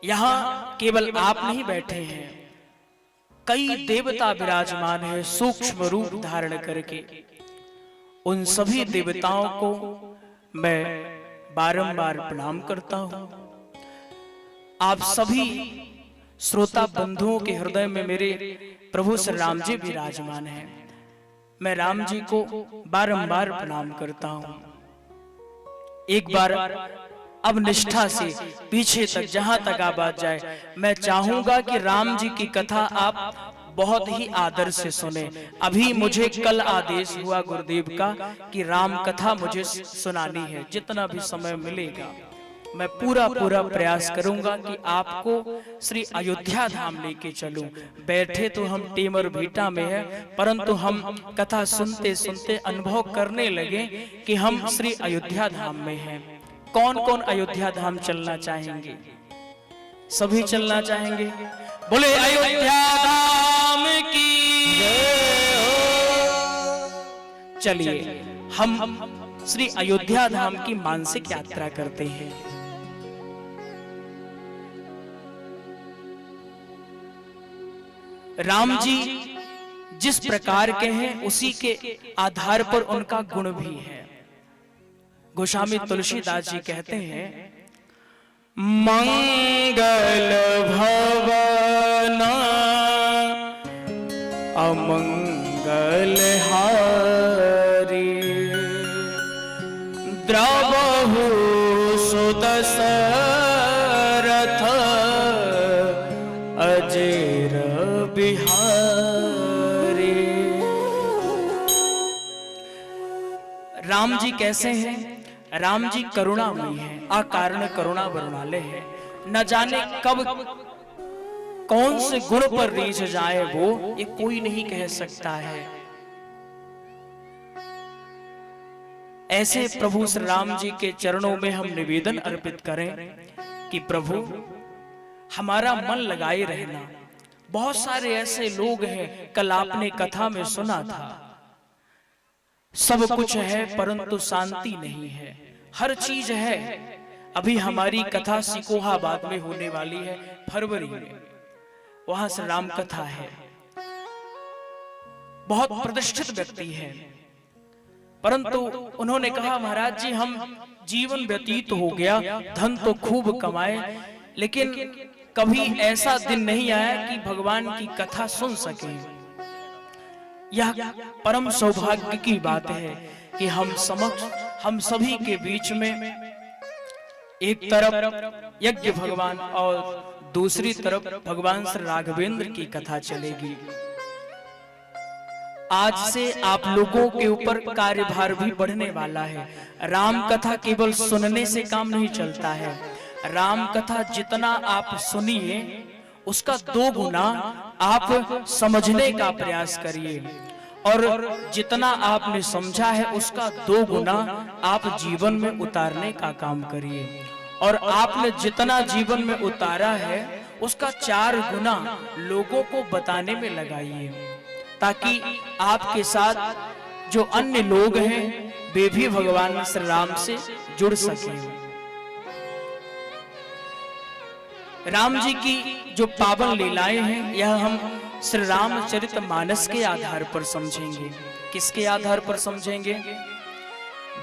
यहाँ केवल आप नहीं बैठे हैं, कई देवता विराजमान है सूक्ष्म रूप धारण करके। उन सभी देवताओं को मैं बारंबार प्रणाम करता हूं। आप सभी श्रोता बंधुओं के हृदय में मेरे प्रभु श्री राम जी विराजमान हैं। मैं राम जी को बारंबार प्रणाम करता हूं। एक बार अब निष्ठा से पीछे तक जहां तक आवाज जाए, मैं चाहूंगा कि राम जी की कथा आप बहुत ही आदर से सुने। अभी मुझे कल आदेश हुआ गुरुदेव का कि राम कथा मुझे सुनानी है। जितना भी समय मिलेगा मैं पूरा प्रयास करूंगा कि आपको श्री अयोध्या धाम लेके चलूं। बैठे तो हम टेमर भीटा में है, परंतु हम कथा सुनते सुनते अनुभव करने लगे कि हम श्री अयोध्या धाम में हैं। कौन कौन अयोध्या धाम चलना चाहेंगे? सभी चलना चाहेंगे? बोले अयोध्या धाम की जय हो। चलिए हम श्री अयोध्या धाम की मानसिक यात्रा करते हैं। राम जी जिस प्रकार के हैं उसी के आधार पर उनका गुण भी है। गोस्वामी तुलसीदास जी कहते हैं, मंगल भवन अमंगल हारी, द्रवहु सुदशरथ अजेर बिहारी। राम जी कैसे हैं? राम जी करुणामयी हैं, अकारण करुणा बरमाले हैं। न जाने कब कौन से गुण पर रीझ जाए वो ये कोई नहीं कह सकता है। ऐसे प्रभु श्री राम जी के चरणों में हम निवेदन अर्पित करें कि प्रभु हमारा मन लगाए रहना। बहुत सारे ऐसे लोग हैं, कल आपने कथा में सुना था, सब कुछ है परंतु शांति नहीं है। हर चीज है। अभी हमारी कथा सिकोहाबाद में होने वाली है फरवरी में, वहां से राम कथा है। बहुत प्रतिष्ठित व्यक्ति है, परंतु उन्होंने कहा महाराज जी हम जीवन व्यतीत हो गया, धन तो खूब कमाए, लेकिन कभी ऐसा दिन नहीं आया कि भगवान की कथा सुन सके। यह परम सौभाग्य की बात है कि हम सभी के बीच में एक तरफ यज्ञ भगवान और दूसरी तरफ भगवान श्री राघवेंद्र की कथा चलेगी। आज से आप लोगों के ऊपर कार्यभार भी बढ़ने वाला है। राम कथा केवल सुनने से काम नहीं चलता है। राम कथा जितना आप सुनिए उसका 2 गुना आप समझने का प्रयास करिए, और जितना आपने समझा है उसका 2 गुना आप जीवन में उतारने का काम करिए, और आपने जितना जीवन में उतारा है उसका 4 गुना लोगों को बताने में लगाइए, ताकि आपके साथ जो अन्य लोग हैं वे भी भगवान श्री राम से जुड़ सकें। राम जी की जो पावन लीलाएं हैं यह हम श्री रामचरितमानस के आधार पर समझेंगे। किसके आधार पर समझेंगे?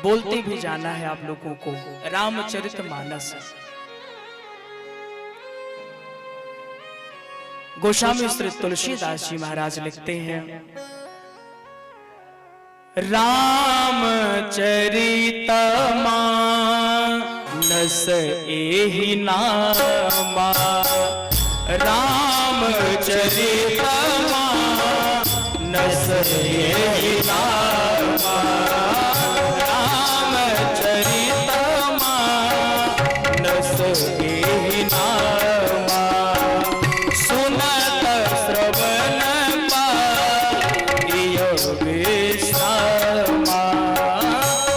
बोलते भी जाना है आप लोगों को, रामचरितमानस। गोस्वामी श्री तुलसीदास जी महाराज लिखते हैं, रामचरितमानस एहि नामा, रामचरितमानस एहि नामा, रामचरितमानस एहि नामा, सुनत श्रवण पाइय विश्रामा,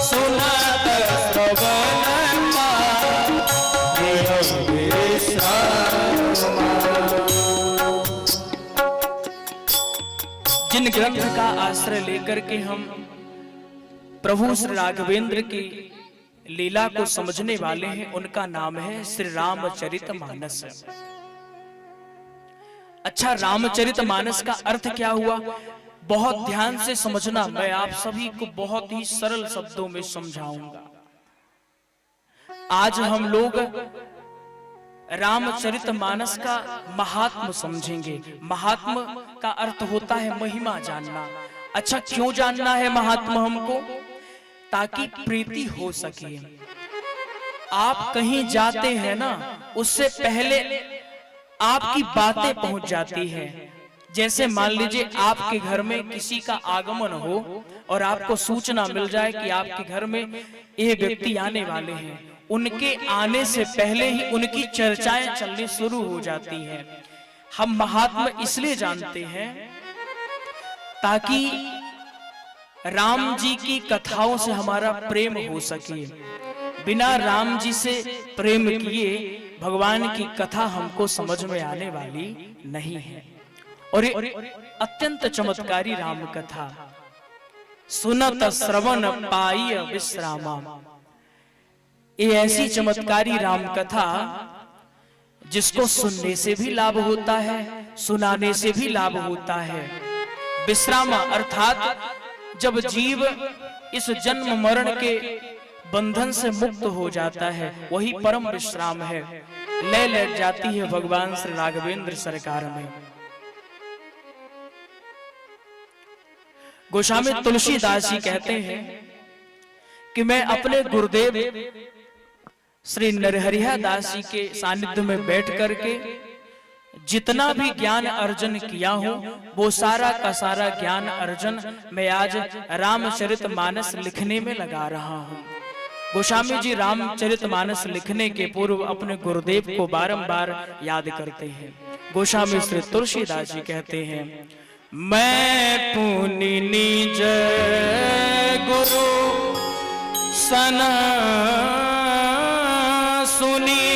सुनत श्रवण पाइय विश्रामा। जिन ग्रंथ का आश्रय लेकर के हम प्रभु श्री राघवेंद्र की लीला को समझने वाले हैं, उनका नाम है श्री रामचरितमानस। अच्छा, रामचरितमानस का अर्थ क्या हुआ, बहुत ध्यान से समझना। मैं आप सभी को बहुत ही सरल शब्दों में समझाऊंगा। आज हम लोग रामचरितमानस का महात्म समझेंगे। महात्म का अर्थ होता है महिमा जानना। अच्छा, क्यों जानना है महात्मा हमको? ताकि प्रीति हो सके। आप कहीं जाते हैं ना, उससे पहले आपकी बातें पहुंच जाती है। जैसे मान लीजिए आपके घर में किसी का आगमन हो और आपको सूचना मिल जाए कि आपके घर में ये व्यक्ति आने वाले हैं, उनके आने से पहले ही उनकी चर्चाएं चलनी शुरू हो जाती हैं। हम महात्मा इसलिए जानते हैं ताकि राम जी की कथाओं से हमारा प्रेम हो सके। बिना राम जी से प्रेम किए भगवान की कथा हमको समझ में आने वाली नहीं है। और अत्यंत चमत्कारी राम कथा, सुनत श्रवण पाई विश्रामा। ये ऐसी चमत्कारी राम कथा जिसको सुनने से भी लाभ होता है, सुनाने से भी लाभ होता है। विश्रामा अर्थात जब जीव इस जन्म मरण के बंधन से मुक्त हो जाता है, वही परम विश्राम है। ले लट जाती है भगवान श्री राघवेंद्र सरकार में। गोस्वामी तुलसीदास जी कहते हैं कि मैं अपने गुरुदेव श्री नरहरिया दास जी के सानिध्य में बैठ करके जितना भी ज्ञान अर्जन किया हूं, वो सारा का सारा ज्ञान अर्जन मैं आज रामचरितमानस लिखने में लगा रहा हूं। गोस्वामी जी रामचरितमानस लिखने के पूर्व अपने गुरुदेव को बारंबार याद करते हैं। गोस्वामी श्री तुलसीदास जी कहते हैं, मैं पुनि निज गुरु सना सुनी,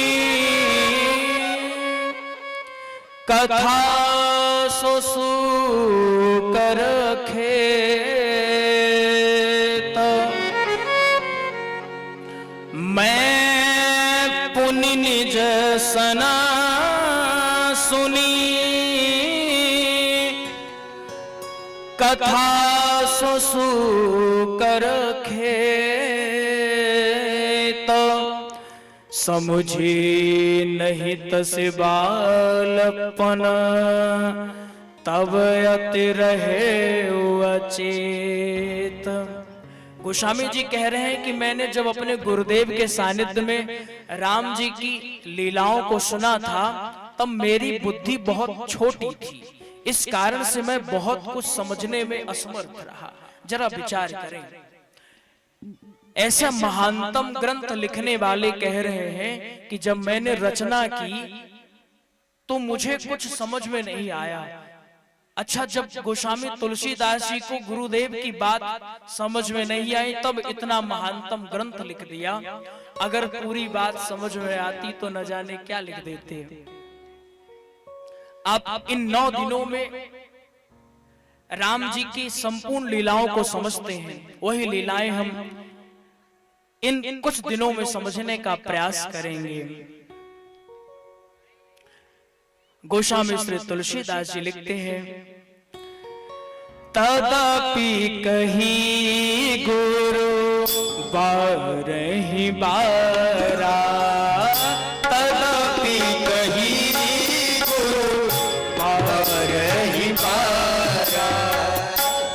कथा सुसु कर खेत। मैं पुनि निज सना सुनी, कथा सुसु कर खेत। समुझे नहीं तस बालपन, तब अति रहे अचेत। गोस्वामी जी कह रहे हैं कि मैंने जब अपने गुरुदेव के सानिध्य में राम जी की लीलाओं को सुना था, तब मेरी बुद्धि बहुत छोटी थी। इस कारण से मैं बहुत कुछ समझने में असमर्थ रहा। जरा विचार करें, ऐसा महानतम ग्रंथ लिखने वाले कह रहे हैं कि जब मैंने रचना की तो मुझे कुछ समझ में नहीं आया। अच्छा, जब गोस्वामी तुलसीदास जी को गुरुदेव की बात समझ में नहीं आई, तब इतना महानतम ग्रंथ लिख दिया। अगर पूरी बात समझ में आती तो न जाने क्या लिख देते। आप इन 9 दिनों में राम जी की संपूर्ण लीलाओं को समझते हैं। वही लीलाएं हम इन कुछ दिनों में समझने का प्रयास करेंगे। गोस्वामी श्री तुलसीदास जी लिखते हैं, तदपि कहीं गुरु बारहि बारा, तदपि कहीं गुरु बारहि बारा,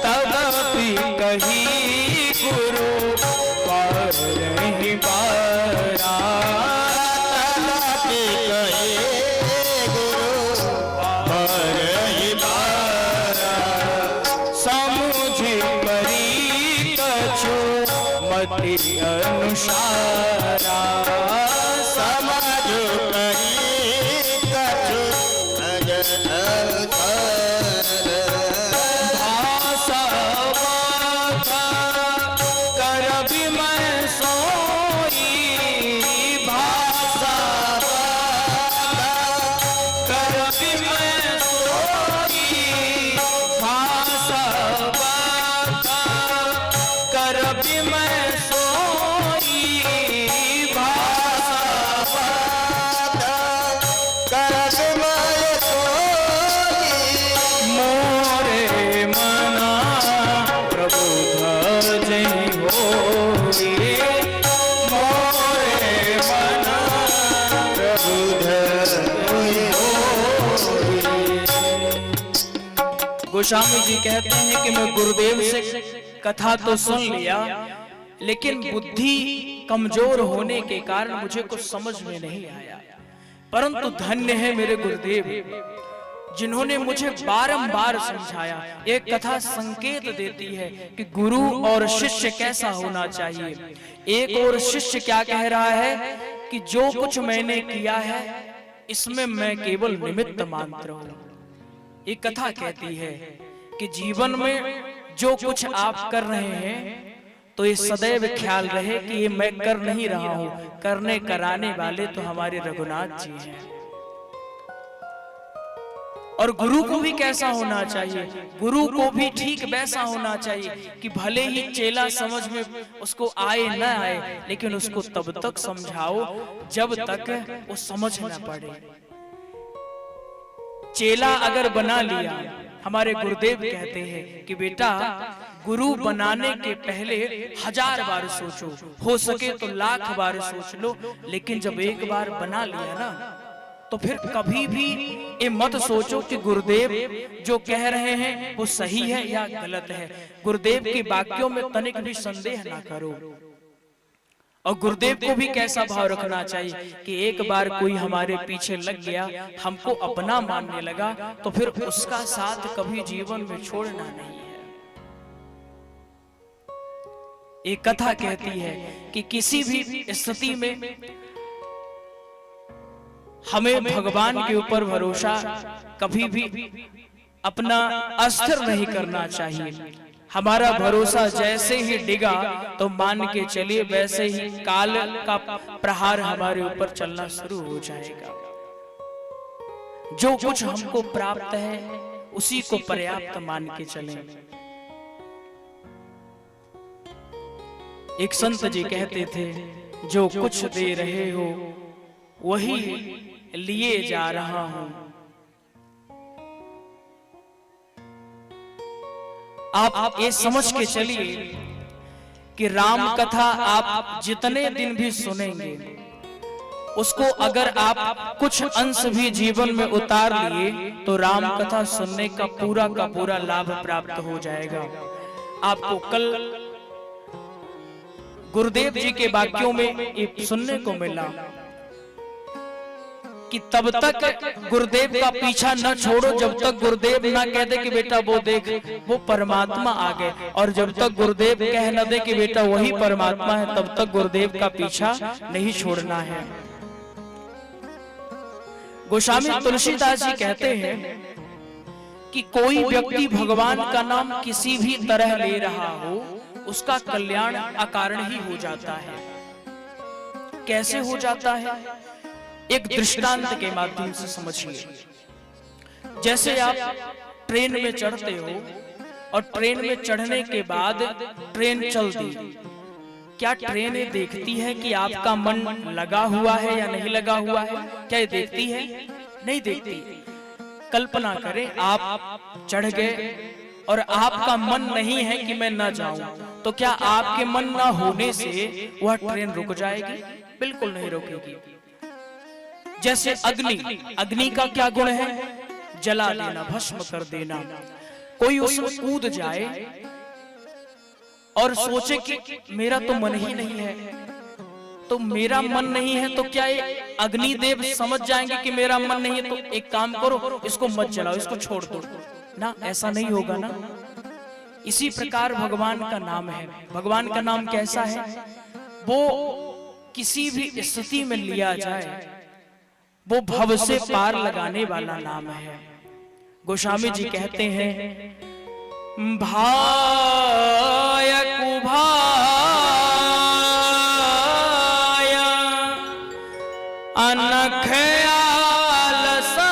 तदपि कहीं गुरु बारहि बारा, तदपि कहीं गुरु बारहि बारा। समुझे परी कछु मति अनुसारा, गोस्वामी जी कहते हैं कि मैं गुरुदेव से कथा तो सुन लिया, लेकिन बुद्धि कमजोर होने के कारण मुझे कुछ समझ में नहीं आया। परंतु धन्य है मेरे गुरुदेव जिन्होंने मुझे बारंबार समझाया। एक कथा संकेत देती है कि गुरु और शिष्य कैसा होना चाहिए। एक और शिष्य क्या कह रहा है कि जो कुछ मैंने किया है इसमें मैं केवल निमित्त मात्र हूं। एक कथा कहती है कि जीवन में जो कुछ आप कर रहे हैं तो ये सदैव ख्याल रहे कि ये मैं कर नहीं रहा हूं, करने कराने वाले तो हमारे रघुनाथ जी हैं। और गुरु को भी कैसा होना चाहिए, गुरु को भी ठीक वैसा होना चाहिए कि भले ही चेला समझ में उसको आए न आए, लेकिन उसको तब तक समझाओ जब तक वो समझ न पड़े। चेला अगर बना लिया, हमारे गुरुदेव कहते हैं कि बेटा गुरु बनाने के पहले 1000 बार सोचो, हो सके तो 1,00,000 बार सोच लो, लेकिन जब एक बार बना लिया ना तो फिर कभी भी ये मत सोचो कि गुरुदेव जो कह रहे हैं वो सही है या गलत है। गुरुदेव के वाक्यों में तनिक भी संदेह ना करो। और गुरुदेव को भी कैसा भाव रखना चाहिए कि एक बार कोई हमारे पीछे लग गया, हमको अपना मानने लगा, तो फिर उसका साथ कभी जीवन में छोड़ना नहीं है। एक कथा कहती है कि किसी भी स्थिति में हमें भगवान के ऊपर भरोसा कभी भी अपना अस्थिर नहीं करना चाहिए। हमारा भरोसा जैसे ही डिगा तो मान के चलिए वैसे ही काल का प्रहार हमारे ऊपर चलना शुरू हो जाएगा। जो कुछ हमको प्राप्त है उसी को पर्याप्त मान के चलें। एक संत जी कहते थे, जो कुछ दे रहे हो वही लिए जा रहा हूं। आप ये समझ के चलिए कि राम कथा आप जितने दिन भी सुनेंगे उसको अगर आप कुछ अंश भी जीवन में उतार लिए तो राम कथा सुनने का पूरा लाभ प्राप्त हो जाएगा। आपको कल गुरुदेव जी के वाक्यों में ये सुनने को मिला कि तब तक गुरुदेव का पीछा न छोड़ो जब तक गुरुदेव ना कह दे कि बेटा वो देख वो परमात्मा आ गए, और जब तक गुरुदेव कह न दे कि बेटा वही परमात्मा है तब तक गुरुदेव का पीछा नहीं छोड़ना है। गोस्वामी तुलसीदास जी कहते हैं कि कोई व्यक्ति भगवान का नाम किसी भी तरह ले रहा हो उसका कल्याण अकारण ही हो जाता है। कैसे हो जाता है, एक दृष्टांत के माध्यम से समझिए। जैसे आप ट्रेन में चढ़ते हो और ट्रेन में चढ़ने के बाद ट्रेन चलती, क्या ट्रेन ये देखती है कि आपका मन लगा हुआ है या नहीं लगा हुआ है? क्या ये देखती है? नहीं देखती। कल्पना करें आप चढ़ गए और आपका मन नहीं है कि मैं ना जाऊं, तो क्या आपके मन ना होने से वह ट्रेन रुक जाएगी? बिल्कुल नहीं रुकेगी। जैसे अग्नि का क्या गुण है? जला देना, भस्म कर देना। कोई उसमें कूद जाए और सोचे कि मेरा तो मन ही नहीं है, तो मेरा मन नहीं है तो क्या ये अग्निदेव समझ जाएंगे कि मेरा मन नहीं है? तो एक काम करो, इसको मत जलाओ, इसको छोड़ दो ना, ऐसा नहीं होगा ना। इसी प्रकार भगवान का नाम है। भगवान का नाम कैसा है? वो किसी भी स्थिति में लिया जाए वो भव से पार लगाने वाला नाम है। गोस्वामी जी कहते हैं, भाय कुभाय अनख आलसा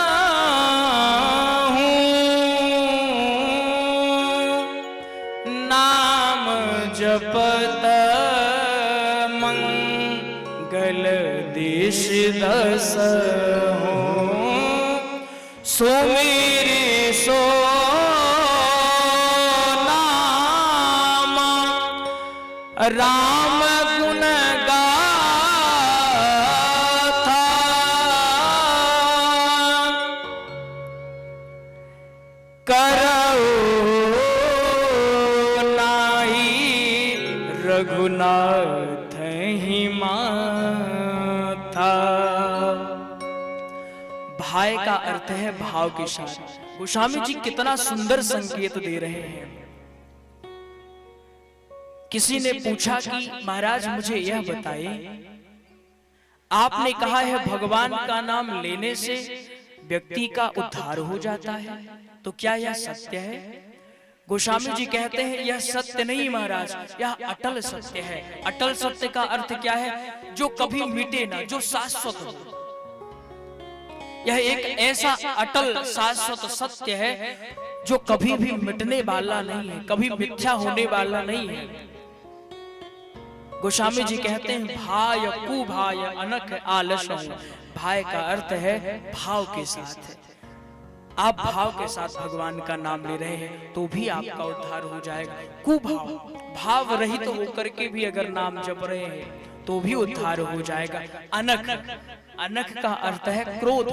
नाम जपत मंगल दिश दस हो सो मेरे सो नाम राम गुण गाथा करो भाय का अर्थ है भाव के साथ। गोस्वामी जी कितना सुंदर संकेत दे रहे हैं। किसी ने पूछा कि महाराज मुझे यह बताइए, आपने कहा है भगवान का नाम लेने से व्यक्ति का उद्धार हो जाता है, तो क्या यह सत्य है? गोस्वामी जी कहते हैं यह सत्य नहीं महाराज, यह अटल सत्य है। अटल सत्य का अर्थ क्या है? जो कभी मिटे ना, जो शाश्वत हो। यह एक ऐसा अटल शाश्वत सत्य है जो कभी भी मिटने वाला नहीं है, कभी मिथ्या होने वाला नहीं है। गोस्वामी जी कहते हैं भाय कुभाय अनख आलस। भाय का अर्थ है भाव के साथ है। आप भाव के साथ भगवान का नाम ले रहे हैं तो भी आपका उद्धार हो जाएगा। कुभाव, भाव रहित तो होकर के भी अगर नाम जप रहे हैं तो भी उद्धार हो जाएगा। अनख, अनख का अर्थ है क्रोध।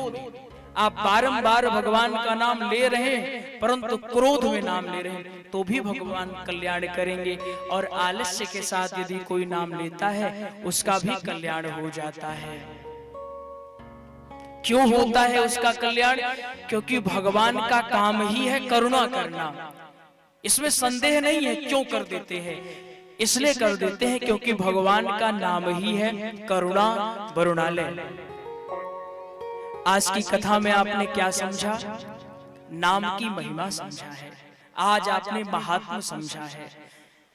आप बारंबार भगवान का नाम ले रहे हैं परंतु क्रोध में नाम ले रहे हैं तो भी भगवान कल्याण करेंगे। और आलस्य के साथ यदि कोई नाम लेता है उसका भी कल्याण हो जाता है। क्यों होता है उसका कल्याण? क्योंकि भगवान का काम ही है करुणा करना। इसमें संदेह नहीं है। क्यों कर देते हैं? इसलिए कर देते हैं क्योंकि भगवान का नाम ही है करुणा वरुणालय। आज की कथा में आपने क्या समझा? नाम की महिमा समझा है। आज आपने महात्मा समझा है।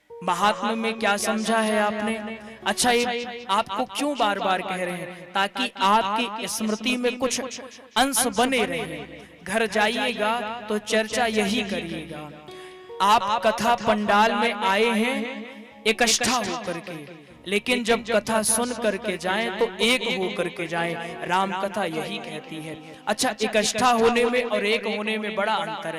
महात्मा में क्या समझा है आपने? अच्छा, ये आपको क्यों बार बार कह रहे हैं? ताकि आपकी स्मृति में कुछ अंश बने रहे। घर जाइएगा तो चर्चा यही करिएगा। आप कथा पंडाल में आए हैं इकट्ठा होकर के, लेकिन जब कथा सुन करके जाएं तो एक होकर के जाएं। राम कथा यही कहती है। अच्छा, इकट्ठा होने में और एक होने में बड़ा अंतर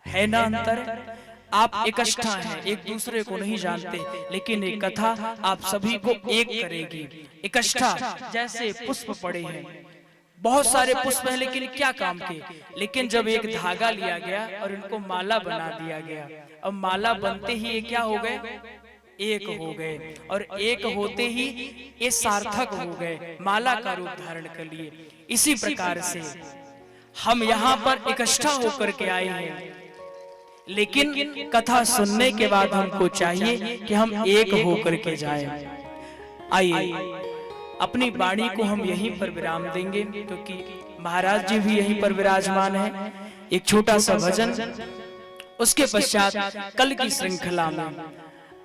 है ना? अंतर। आप इकट्ठा हैं, एक दूसरे को नहीं जानते, लेकिन एक कथा आप सभी को एक करेगी। इकट्ठा जैसे पुष्प पड़े हैं, बहुत सारे पुष्प हैं लेकिन क्या काम के? लेकिन जब एक धागा लिया गया और इनको माला बना दिया गया, अब माला बनते ही ये क्या हो गए? एक हो गए। और एक होते ही ये सार्थक हो गए, माला का रूप धारण कर लिए। इसी प्रकार से हम यहाँ पर इकट्ठा होकर के आए हैं, लेकिन कथा सुनने के बाद हमको चाहिए कि हम एक होकर के जाएं। आइए अपनी वाणी को हम यहीं पर विराम देंगे क्योंकि महाराज जी भी यहीं पर विराजमान हैं। एक छोटा सा भजन, उसके पश्चात कल की श्रृंखला में।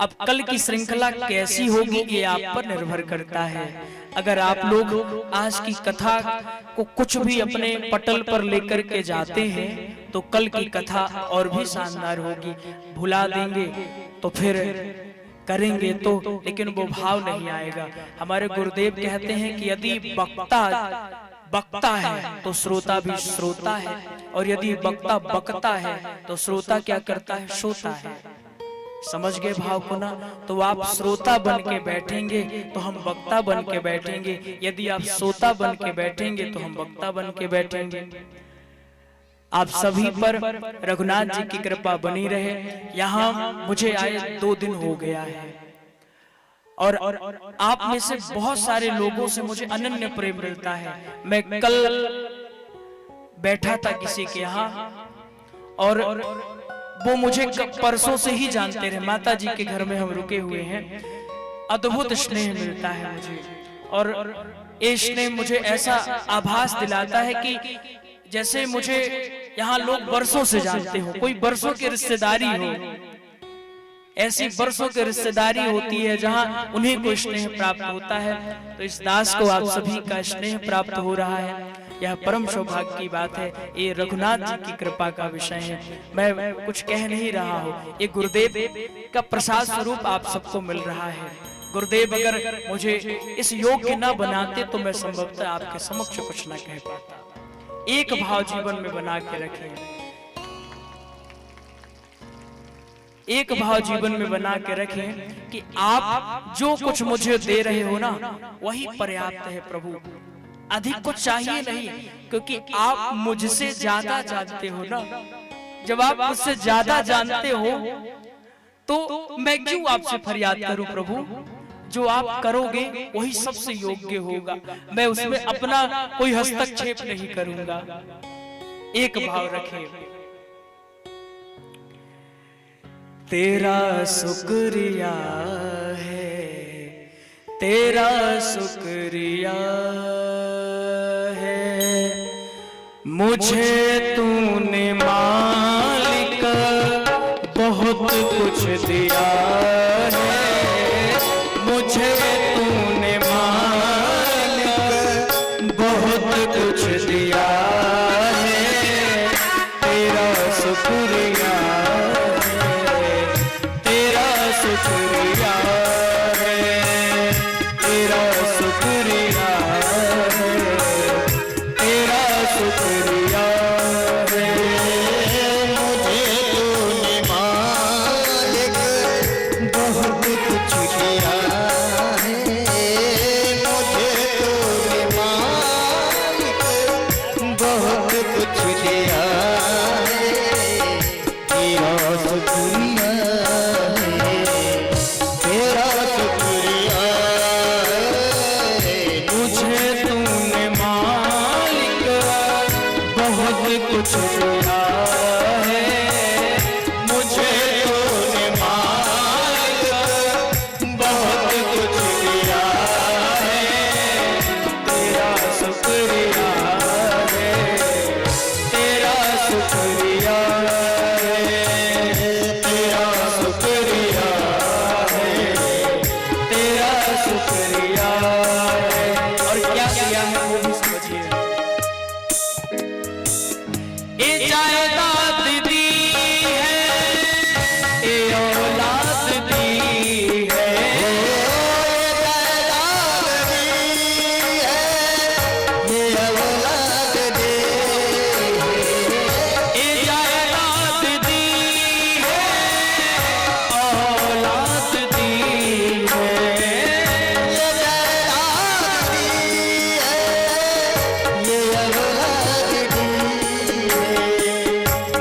अब कल की श्रृंखला कैसी होगी ये आप पर निर्भर करता है। अगर आप लोग आज की कथा को कुछ भी अपने पटल पर लेकर के जाते हैं तो कल की कथा और भी शानदार होगी। भुला देंगे तो फिर करेंगे तो, लेकिन वो भाव नहीं आएगा। हमारे गुरुदेव कहते हैं कि यदि वक्ता बकता है तो श्रोता भी श्रोता है, और यदि वक्ता बकता है तो श्रोता क्या करता है? सोता है। समझ गए भाव को ना? तो आप श्रोता बन के बैठेंगे तो हम वक्ता बन के बैठेंगे। यदि आप श्रोता बन के बैठेंगे तो हम वक्ता बन के बैठेंगे। आप सभी पर रघुनाथ जी की कृपा बनी रहे। यहाँ मुझे आए 2 दिन हो गया है और आप में से बहुत सारे लोगों से मुझे अनन्य प्रेम मिलता है। मैं कल बैठा था किसी के यहाँ और वो मुझे परसों से ही जानते रहे। माता जी के घर में हम रुके हुए हैं। अद्भुत स्नेह मिलता है मुझे, और ये स्नेह मुझे ऐसा आभास दिलाता है कि जैसे मुझे यहाँ लोग बरसों से जानते हो, कोई बरसों की रिश्तेदारी हो। ऐसी बरसों की रिश्तेदारी होती है जहाँ उन्हें कोई स्नेह प्राप्त होता है। तो इस दास को आप सभी का स्नेह प्राप्त हो रहा है, यह परम सौभाग्य की बात है। ये रघुनाथ जी की कृपा का विषय है। मैं कुछ कह नहीं रहा हूँ, ये गुरुदेव का प्रसाद स्वरूप आप सबको मिल रहा है। गुरुदेव अगर मुझे इस योग्य न बनाते तो मैं संभवतः आपके समक्ष कुछ न कह पाता। एक भाव जीवन में बना के रखें, एक भाव जीवन में बना के रखें कि आप जो कुछ मुझे दे रहे हो ना वही पर्याप्त है प्रभु, अधिक कुछ चाहिए नहीं, क्योंकि आप मुझसे ज्यादा जानते हो ना। जब आप मुझसे ज्यादा जानते हो तो मैं क्यों आपसे फरियाद करूं प्रभु? जो आप करोगे वही सबसे योग्य होगा। मैं उसमें अपना कोई हस्तक्षेप नहीं करूंगा। एक भाव रखें, तेरा शुक्रिया है, तेरा शुक्रिया है, मुझे तूने मालिक बहुत कुछ दिया है, मुझे तूने मालिक बहुत कुछ दिया है, तेरा शुक्रिया है, तेरा शुक्रिया है, तेरा शुक्रिया है, तेरा शुक्रिया है, मुझे तूने मालिक बहुत कुछ दिया है, मुझे तूने मालिक बहुत कुछ दिया है, तेरा शुक्रिया है, तेरा शुक्रिया है, मुझे तूने मालिक बहुत कुछ दिया है, मुझे तूने मालिक बहुत कुछ दिया है, तेरा शुक्रिया है, तेरा शुक्रिया है, तेरा शुक्रिया है, तेरा शुक्रिया है। और क्या किया है वो भी समझिए। ये जायदाद दी है, ये औलाद दी है, ये जायदाद दी है, औलाद दी है,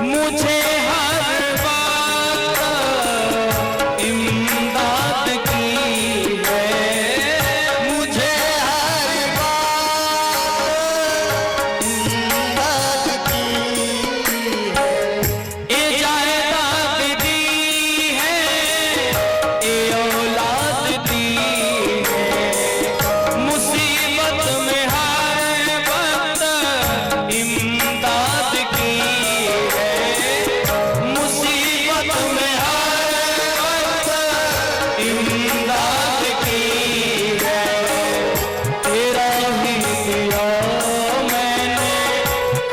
मुझे हर बात इमदाद की है, मुझे हर ये जायदाद दी है, ये औलाद दी है, मुसीबत में हर वक्त इमदाद की है, मुसीबत में हर वक्त इमदाद की है, तेरा ही दिया मैंने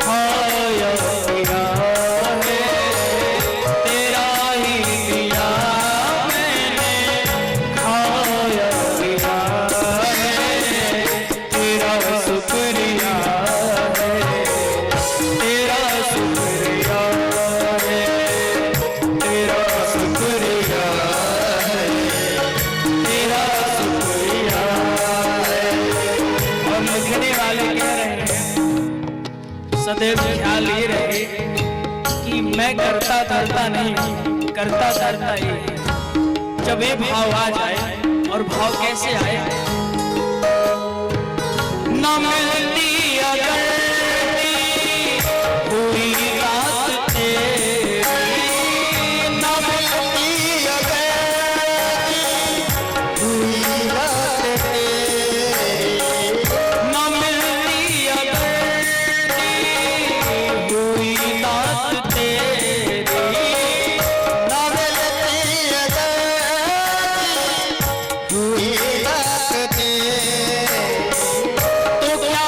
खाया पिया है, तेरा ही दिया मैंने खाया पिया है, तेरा शुक्रिया है, तेरा शुक्रिया है, तेरा शुक्रिया है, तेरा शुक्रिया है। और लिखने वाले कह रहे हैं, सदैव ख्याल ये रहे कि मैं करता धरता नहीं, करता धरता ये है। जब ये भाव आ जाए, और भाव कैसे आए, न मिलती अगर हुई रात तेरी, न मिलती अगर हुई रात तेरी, न मिलती अगर हुई रात तेरी, न मिलती अगर हुई रात तेरी, तो क्या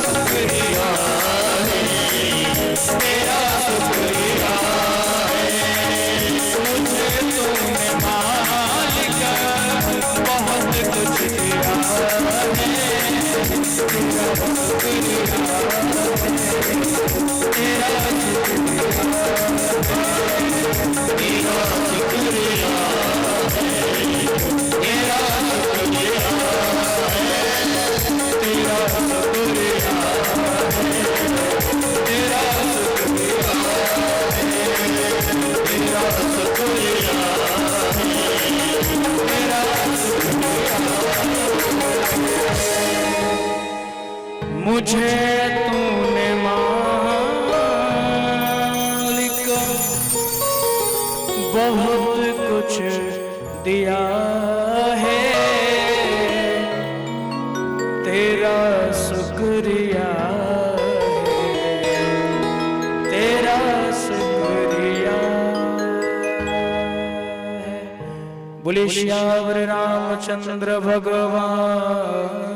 शुक्रिया है, तेरा शुक्रिया है। मुझे तूने मालिक बहुत कुछ दिया है, तेरा शुक्रिया तेरा तेरा शुक्रिया है, तेरा शुक्रिया है, तेरा शुक्रिया तेरा शुक्रिया तेरा शुक्रिया तेरा मुझे तूने मालिक बहुत कुछ दिया है, तेरा शुक्रिया है, तेरा शुक्रिया है। बोले श्यावर रामचंद्र भगवान